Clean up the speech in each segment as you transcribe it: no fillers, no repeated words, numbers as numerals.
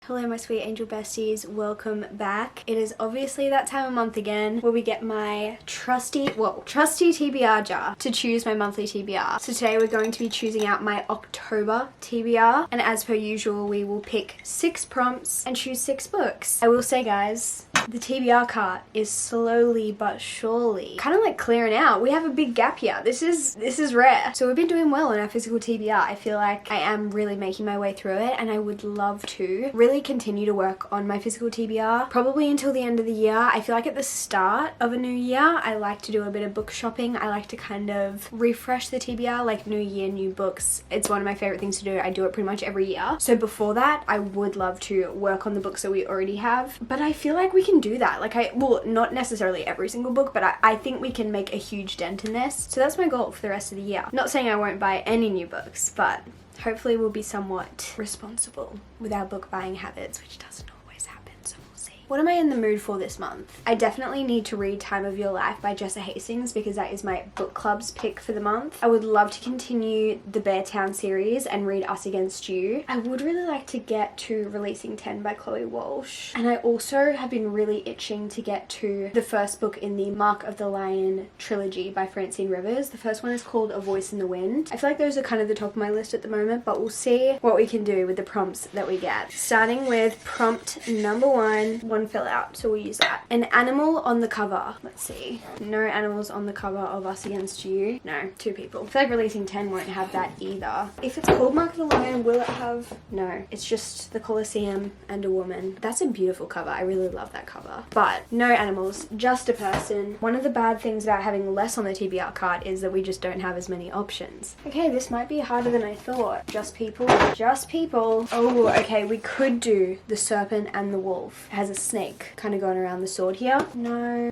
Hello my sweet angel besties, welcome back. It is obviously that time of month again where we get my trusty TBR jar to choose my monthly TBR. So today we're going to be choosing out my October TBR, and as per usual we will pick 6 prompts and choose 6 books. I will say guys, the TBR cart is slowly but surely kind of like clearing out. We have a big gap here. This is rare. So we've been doing well in our physical TBR. I feel like I am really making my way through it, and I would love to really continue to work on my physical TBR probably until the end of the year. I feel like at the start of a new year I like to do a bit of book shopping. I like to kind of refresh the TBR, like new year, new books. It's one of my favorite things to do. I do it pretty much every year. So before that I would love to work on the books that we already have, but I feel like we can do that. Like well, not necessarily every single book, but I think we can make a huge dent in this. So that's my goal for the rest of the year. Not saying I won't buy any new books, but hopefully we'll be somewhat responsible with our book buying habits, which doesn't always happen, so we'll see. What am I in the mood for this month? I definitely need to read Time of Your Life by Jessa Hastings because that is my book club's pick for the month. I would love to continue the Beartown series and read Us Against You. I would really like to get to Releasing 10 by Chloe Walsh. And I also have been really itching to get to the first book in the Mark of the Lion trilogy by Francine Rivers. The first one is called A Voice in the Wind. I feel like those are kind of the top of my list at the moment, but we'll see what we can do with the prompts that we get. Starting with prompt number 1 fill out, so we'll use that. An animal on the cover. Let's see. No animals on the cover of Us Against You. No, 2 people. I feel like Releasing 10 won't have that either. If it's called Mark of the Lion, will it have? No, it's just the Colosseum and a woman. That's a beautiful cover. I really love that cover. But no animals, just a person. One of the bad things about having less on the TBR card is that we just don't have as many options. Okay, this might be harder than I thought. Just people. Just people. Oh, okay, we could do the serpent and the wolf. It has a snake kind of going around the sword here. No.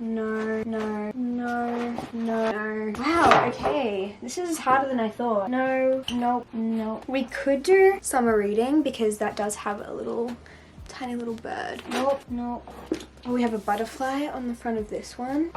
Wow, okay. This is harder than I thought. No. We could do summer reading because that does have a little tiny little bird. Nope. Oh, we have a butterfly on the front of this one.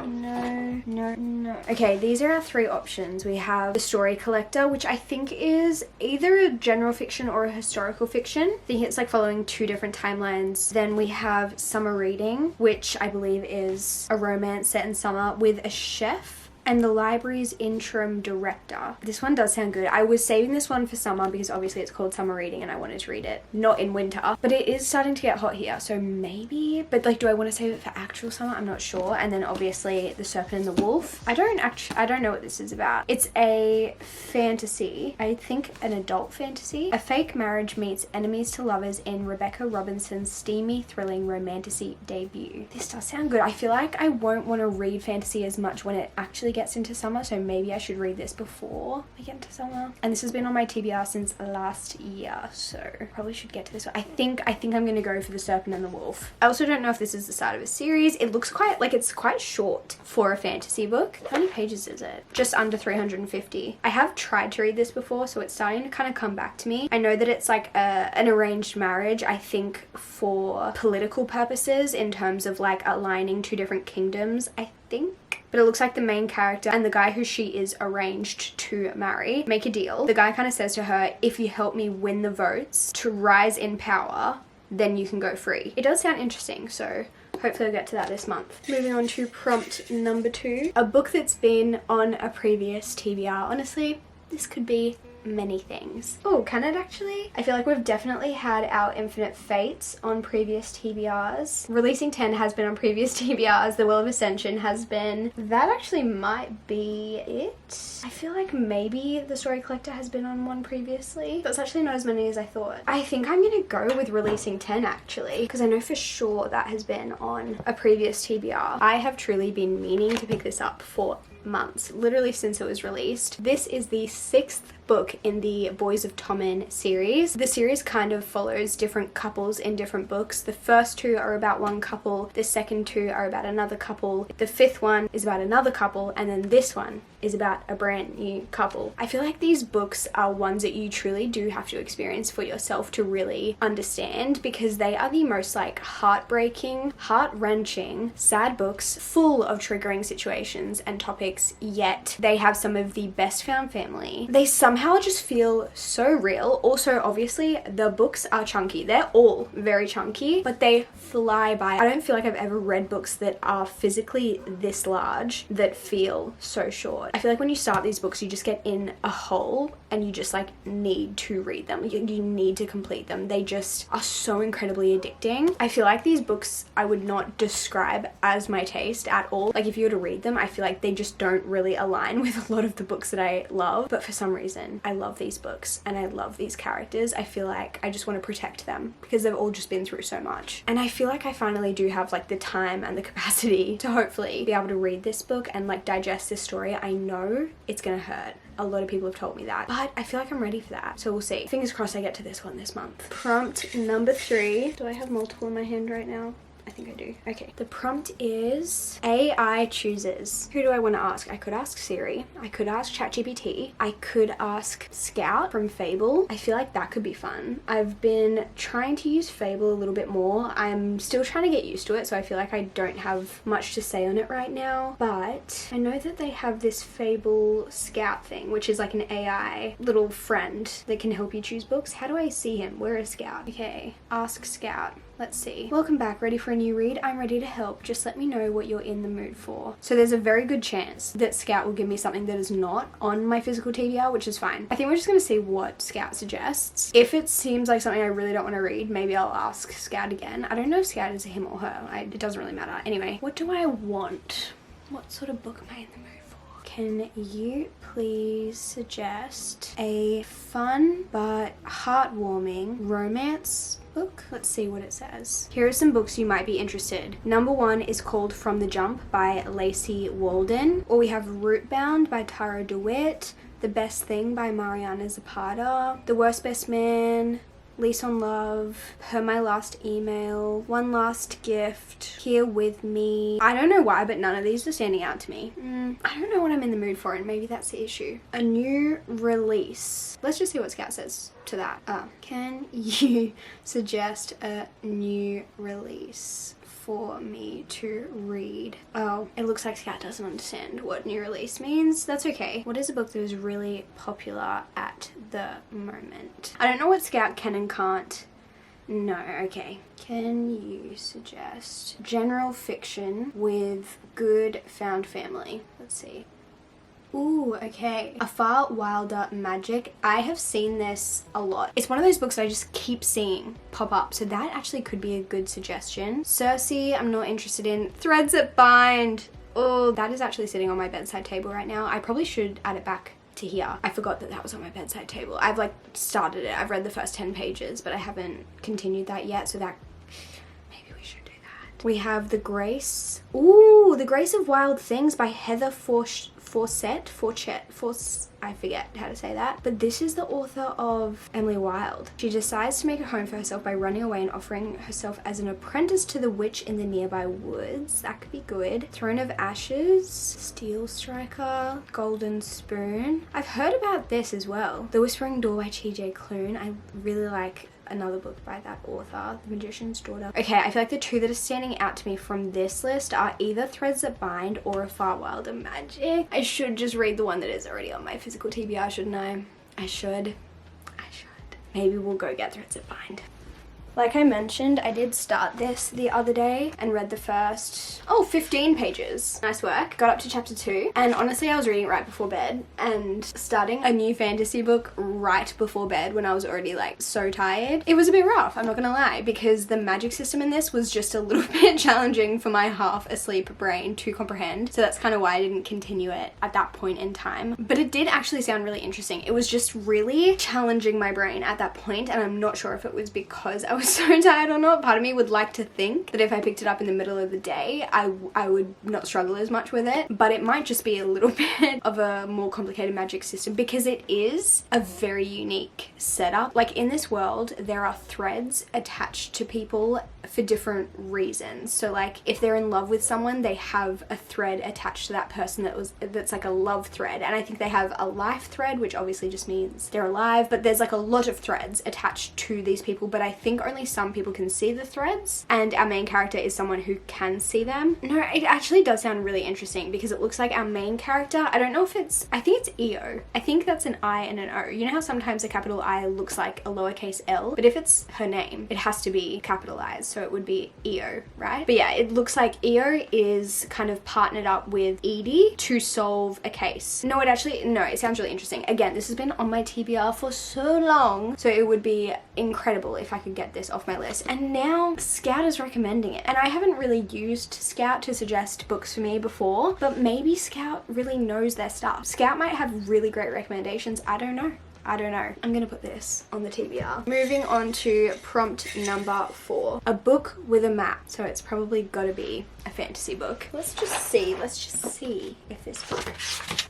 No. Okay, these are our 3 options. We have The Story Collector, which I think is either a general fiction or a historical fiction. I think it's like following 2 different timelines. Then we have Summer Reading, which I believe is a romance set in summer with a chef and the library's interim director. This one does sound good. I was saving this one for summer because obviously it's called Summer Reading and I wanted to read it not in winter, but it is starting to get hot here, so maybe. But like, do I want to save it for actual summer? I'm not sure. And then obviously The Serpent and the Wolf. I don't know what this is about. It's a fantasy, I think an adult fantasy. A fake marriage meets enemies to lovers in Rebecca Robinson's steamy, thrilling romantasy debut. This does sound good. I feel like I won't want to read fantasy as much when it actually gets into summer, so maybe I should read this before we get into summer. And this has been on my TBR since last year, so probably should get to this one. I think I'm gonna go for The Serpent and the Wolf. I also don't know if this is the start of a series. It looks it's quite short for a fantasy book. How many pages is it? Just under 350. I have tried to read this before, so it's starting to kind of come back to me. I know that it's like an arranged marriage, I think for political purposes in terms of like aligning 2 different kingdoms, I think. But it looks like the main character and the guy who she is arranged to marry make a deal. The guy kind of says to her, if you help me win the votes to rise in power, then you can go free. It does sound interesting, so hopefully I'll get to that this month. Moving on to prompt number 2. A book that's been on a previous TBR. Honestly, this could be many things. Oh, can it actually? I feel like we've definitely had our Infinite Fates on previous TBRs. Releasing 10 has been on previous TBRs. The Will of Ascension has been. That actually might be it. I feel like maybe The Story Collector has been on one previously. That's actually not as many as I thought. I think I'm gonna go with Releasing 10 actually, because I know for sure that has been on a previous TBR. I have truly been meaning to pick this up for months, literally since it was released. This is the 6th book in the Boys of Tommen series. The series kind of follows different couples in different books. The first 2 are about one couple, the second 2 are about another couple, the 5th one is about another couple, and then this one is about a brand new couple. I feel like these books are ones that you truly do have to experience for yourself to really understand, because they are the most like heartbreaking, heart-wrenching, sad books full of triggering situations and topics, yet they have some of the best found family. They somehow just feel so real. Also, obviously, the books are chunky. They're all very chunky, but they fly by. I don't feel like I've ever read books that are physically this large that feel so short. I feel like when you start these books, you just get in a hole and you just like need to read them. You need to complete them. They just are so incredibly addicting. I feel like these books I would not describe as my taste at all. Like if you were to read them, I feel like they just don't really align with a lot of the books that I love. But for some reason, I love these books and I love these characters. I feel like I just want to protect them because they've all just been through so much. And I feel like I finally do have like the time and the capacity to hopefully be able to read this book and like digest this story. I know it's gonna hurt. A lot of people have told me that, but I feel like I'm ready for that. So we'll see. Fingers crossed I get to this one this month. Prompt number 3. Do I have multiple in my hand right now? I think I do. Okay. The prompt is AI chooses. Who do I want to ask? I could ask Siri. I could ask ChatGPT. I could ask Scout from Fable. I feel like that could be fun. I've been trying to use Fable a little bit more. I'm still trying to get used to it, so I feel like I don't have much to say on it right now. But I know that they have this Fable Scout thing, which is like an AI little friend that can help you choose books. How do I see him? Where is Scout? Okay. Ask Scout. Let's see. Welcome back. Ready for a new read? I'm ready to help. Just let me know what you're in the mood for. So there's a very good chance that Scout will give me something that is not on my physical TBR, which is fine. I think we're just going to see what Scout suggests. If it seems like something I really don't want to read, maybe I'll ask Scout again. I don't know if Scout is a him or her. It doesn't really matter. Anyway, what do I want? What sort of book am I in the mood for? Can you please suggest a fun but heartwarming romance book? Let's see what it says. Here are some books you might be interested. Number 1 is called From the Jump by Lacey Walden. Or we have Rootbound by Tara DeWitt, The Best Thing by Mariana Zapata, The Worst Best Man, Lease on Love, Per My Last Email, One Last Gift, Here With Me. I don't know why, but none of these are standing out to me. I don't know what I'm in the mood for, and maybe that's the issue. A new release. Let's just see what Scout says to that. Can you suggest a new release for me to read? Oh, it looks like Scout doesn't understand what new release means. That's okay. What is a book that is really popular at the moment? I don't know what Scout can and can't. No, okay. Can you suggest general fiction with good found family? Let's see. Ooh, okay. A Far Wilder Magic. I have seen this a lot. It's one of those books that I just keep seeing pop up, so that actually could be a good suggestion. Circe, I'm not interested in. Threads That Bind. Oh, that is actually sitting on my bedside table right now. I probably should add it back to here. I forgot that that was on my bedside table. I've like started it. I've read the first 10 pages, but I haven't continued that yet, so that maybe we should do that. We have The Grace. Ooh, The Grace of Wild Things by Heather Fawcett, I forget how to say that. But this is the author of Emily Wilde. She decides to make a home for herself by running away and offering herself as an apprentice to the witch in the nearby woods. That could be good. Throne of Ashes, Steel Striker, Golden Spoon. I've heard about this as well. The Whispering Door by T.J. Klune. I really like another book by that author, The Magician's Daughter. Okay, I feel like the two that are standing out to me from this list are either Threads That Bind or A Far Wilder Magic. I should just read the one that is already on my physical TBR, shouldn't I? I should. Maybe we'll go get Threads That Bind. Like I mentioned, I did start this the other day and read the first, 15 pages. Nice work. Got up to chapter 2, and honestly I was reading it right before bed, and starting a new fantasy book right before bed when I was already like so tired. It was a bit rough, I'm not gonna lie, because the magic system in this was just a little bit challenging for my half asleep brain to comprehend. So that's kind of why I didn't continue it at that point in time. But it did actually sound really interesting. It was just really challenging my brain at that point, and I'm not sure if it was because I was so tired or not. Part of me would like to think that if I picked it up in the middle of the day, I would not struggle as much with it, but it might just be a little bit of a more complicated magic system because it is a very unique setup. Like in this world, there are threads attached to people for different reasons. So like if they're in love with someone, they have a thread attached to that person that's like a love thread, and I think they have a life thread, which obviously just means they're alive, but there's like a lot of threads attached to these people, but I think only apparently some people can see the threads, and our main character is someone who can see them. No, it actually does sound really interesting because it looks like our main character, I don't know if it's, I think it's EO. I think that's an I and an O. You know how sometimes a capital I looks like a lowercase L, but if it's her name, it has to be capitalized, so it would be EO, right? But yeah, it looks like EO is kind of partnered up with Edie to solve a case. No, it sounds really interesting. Again, this has been on my TBR for so long, so it would be incredible if I could get this off my list. And now Scout is recommending it, and I haven't really used Scout to suggest books for me before, but maybe Scout really knows their stuff. Scout might have really great recommendations. I don't know. I'm gonna put this on the TBR. Moving on to prompt number 4. A book with a map. So it's probably gotta be a fantasy book. Let's just see if this book...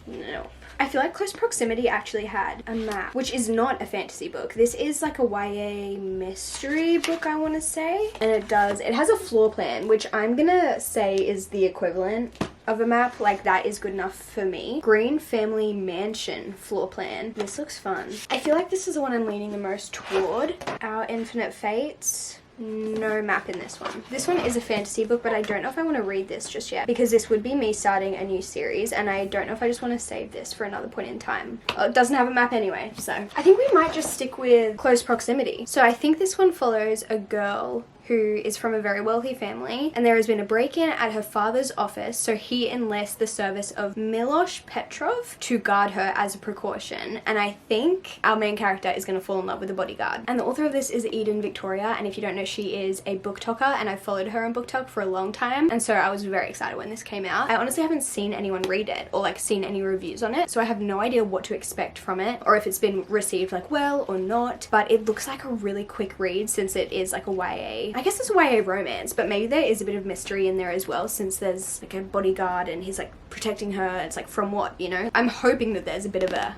No. I feel like Close Proximity actually had a map, which is not a fantasy book. This is like a YA mystery book, I want to say. And it has a floor plan, which I'm gonna say is the equivalent of a map. Like, that is good enough for me. Green Family Mansion floor plan. This looks fun. I feel like this is the one I'm leaning the most toward. Our Infinite Fates. No map in this one. This one is a fantasy book, but I don't know if I want to read this just yet because this would be me starting a new series, and I don't know if I just want to save this for another point in time. Oh, it doesn't have a map anyway, so I think we might just stick with Close Proximity. So I think this one follows a girl who is from a very wealthy family, and there has been a break-in at her father's office, so he enlists the service of Miloš Petrov to guard her as a precaution. And I think our main character is going to fall in love with the bodyguard. And the author of this is Eden Victoria, and if you don't know, she is a booktoker, and I've followed her on BookTok for a long time, and so I was very excited when this came out. I honestly haven't seen anyone read it or like seen any reviews on it, so I have no idea what to expect from it or if it's been received like well or not, but it looks like a really quick read since it is like a YA. I guess it's a YA romance, but maybe there is a bit of mystery in there as well, since there's like a bodyguard and he's like protecting her. It's like from what, you know? I'm hoping that there's a bit of a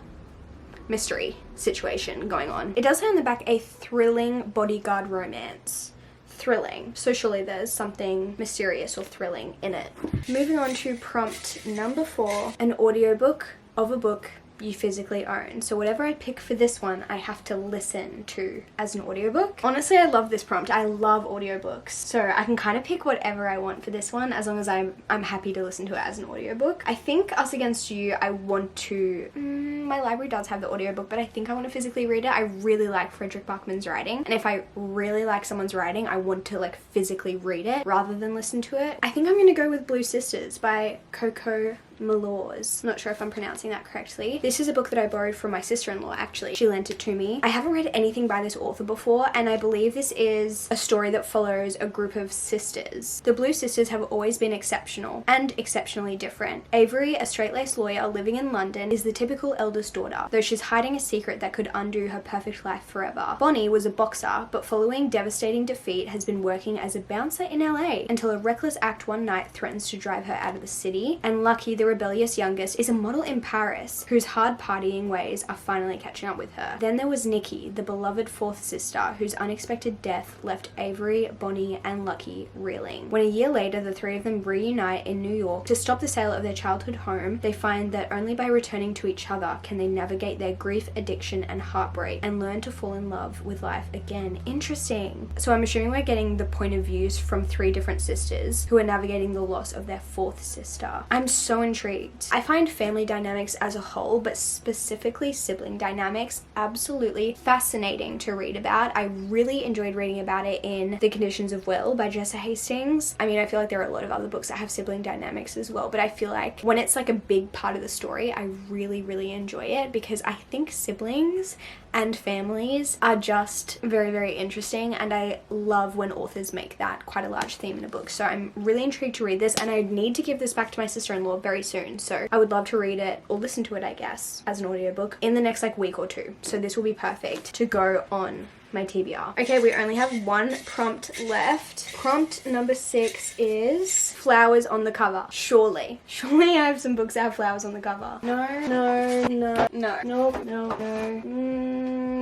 mystery situation going on. It does say on the back a thrilling bodyguard romance. Thrilling. So surely there's something mysterious or thrilling in it. Moving on to prompt number 4, an audiobook of a book you physically own. So whatever I pick for this one, I have to listen to as an audiobook. Honestly, I love this prompt. I love audiobooks. So I can kind of pick whatever I want for this one as long as I'm happy to listen to it as an audiobook. I think Us Against You, I want to... my library does have the audiobook, but I think I want to physically read it. I really like Frederick Bachman's writing, and if I really like someone's writing, I want to like physically read it rather than listen to it. I think I'm going to go with Blue Sisters by Coco Malors. Not sure if I'm pronouncing that correctly. This is a book that I borrowed from my sister-in-law, actually. She lent it to me. I haven't read anything by this author before, and I believe this is a story that follows a group of sisters. The Blue Sisters have always been exceptional and exceptionally different. Avery, a straight-laced lawyer living in London, is the typical eldest daughter, though she's hiding a secret that could undo her perfect life forever. Bonnie was a boxer, but following devastating defeat has been working as a bouncer in LA until a reckless act one night threatens to drive her out of the city, and Lucky, the rebellious youngest, is a model in Paris whose hard partying ways are finally catching up with her. Then there was Nikki, the beloved fourth sister, whose unexpected death left Avery, Bonnie, and Lucky reeling. When a year later the three of them reunite in New York to stop the sale of their childhood home, they find that only by returning to each other can they navigate their grief, addiction, and heartbreak and learn to fall in love with life again. Interesting. So I'm assuming we're getting the point of views from 3 different sisters who are navigating the loss of their fourth sister. I'm so intrigued. I find family dynamics as a whole, but specifically sibling dynamics, absolutely fascinating to read about. I really enjoyed reading about it in The Conditions of Will by Jessa Hastings. I mean, I feel like there are a lot of other books that have sibling dynamics as well, but I feel like when it's like a big part of the story, I really, really enjoy it because I think siblings and families are just very, very interesting, and I love when authors make that quite a large theme in a book. So I'm really intrigued to read this, and I need to give this back to my sister-in-law very soon, so I would love to read it or listen to it, I guess, as an audiobook in the next like week or 2. So this will be perfect to go on my TBR. Okay, we only have 1 prompt left. Prompt number 6 is flowers on the cover. Surely I have some books that have flowers on the cover.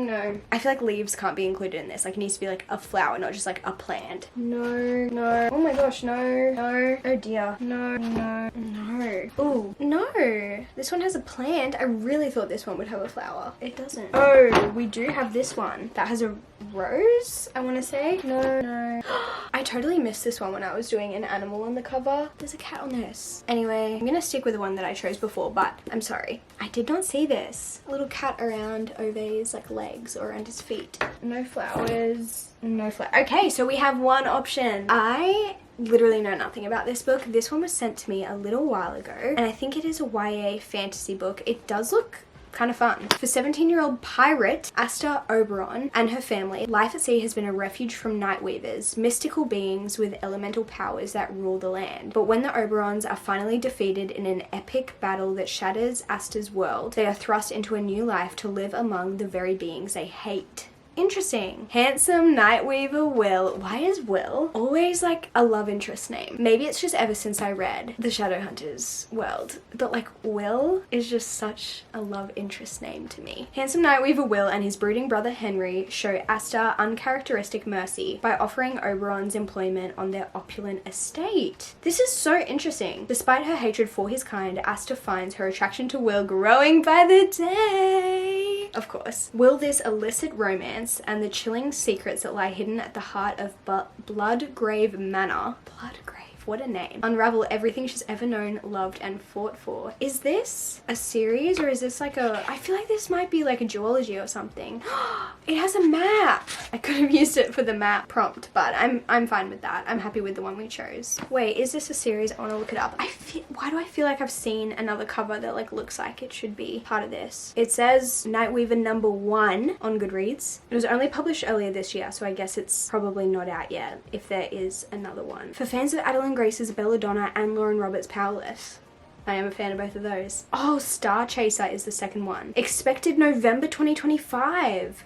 No. No. I feel like leaves can't be included in this. Like, it needs to be like a flower, not just like a plant. No, no. Oh my gosh, no, no. Oh dear. No, no, no. Ooh, no. This one has a plant. I really thought this one would have a flower. It doesn't. Oh, we do have this one that has a rose, I want to say. No, no. I totally missed this one when I was doing an animal on the cover. There's a cat on this. Anyway, I'm gonna stick with the one that I chose before, but I'm sorry. I did not see this. A little cat around Ove's like legs or around his feet. No flowers. No flower. Okay, so we have one option. I literally know nothing about this book. This one was sent to me a little while ago, and I think it is a YA fantasy book. It does look kind of fun. For 17-year-old pirate Asta Oberon and her family, life at sea has been a refuge from nightweavers, mystical beings with elemental powers that rule the land. But when the Oberons are finally defeated in an epic battle that shatters Asta's world, they are thrust into a new life to live among the very beings they hate. Interesting. Handsome Nightweaver Will. Why is Will always like a love interest name? Maybe it's just ever since I read the Shadowhunters world. But like Will is just such a love interest name to me. Handsome Nightweaver Will and his brooding brother Henry show Asta uncharacteristic mercy by offering Oberon's employment on their opulent estate. This is so interesting. Despite her hatred for his kind, Asta finds her attraction to Will growing by the day. Of course. Will this illicit romance and the chilling secrets that lie hidden at the heart of Bloodgrave Manor. Bloodgrave, what a name. Unravel everything she's ever known, loved, and fought for. Is this a series or is this like a... I feel like this might be like a duology or something. It has a map. I could have used it for the map prompt, but I'm fine with that. I'm happy with the one we chose. Wait, is this a series? I want to look it up. Why do I feel like I've seen another cover that like looks like it should be part of this? It says Nightweaver #1 on Goodreads. It was only published earlier this year, so I guess it's probably not out yet if there is another one. For fans of Adeline Grace's Belladonna and Lauren Roberts' Powerless. I am a fan of both of those. Oh, Star Chaser is the second one. Expected November 2025.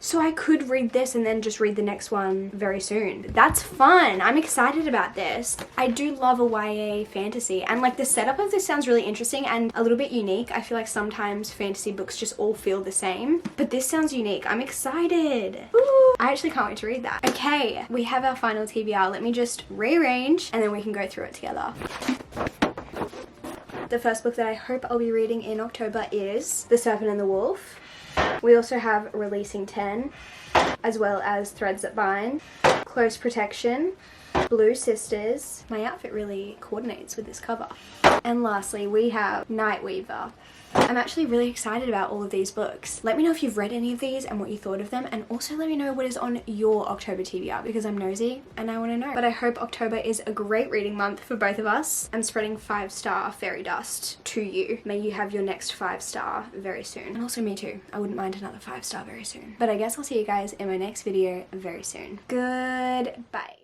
So I could read this and then just read the next one very soon. That's fun. I'm excited about this. I do love a YA fantasy, and like the setup of this sounds really interesting and a little bit unique. I feel like sometimes fantasy books just all feel the same, but this sounds unique. I'm excited. Ooh, I actually can't wait to read that. Okay, we have our final TBR. Let me just rearrange and then we can go through it together. The first book that I hope I'll be reading in October is The Serpent and the Wolf. We also have Releasing 10, as well as Threads That Bind, Close Protection, Blue Sisters. My outfit really coordinates with this cover. And lastly, we have Nightweaver. I'm actually really excited about all of these books. Let me know if you've read any of these and what you thought of them, and also let me know what is on your October TBR because I'm nosy and I want to know. But I hope October is a great reading month for both of us. I'm spreading 5-star fairy dust to you. May you have your next 5-star very soon. And also me too. I wouldn't mind another 5-star very soon. But I guess I'll see you guys in my next video very soon. Goodbye.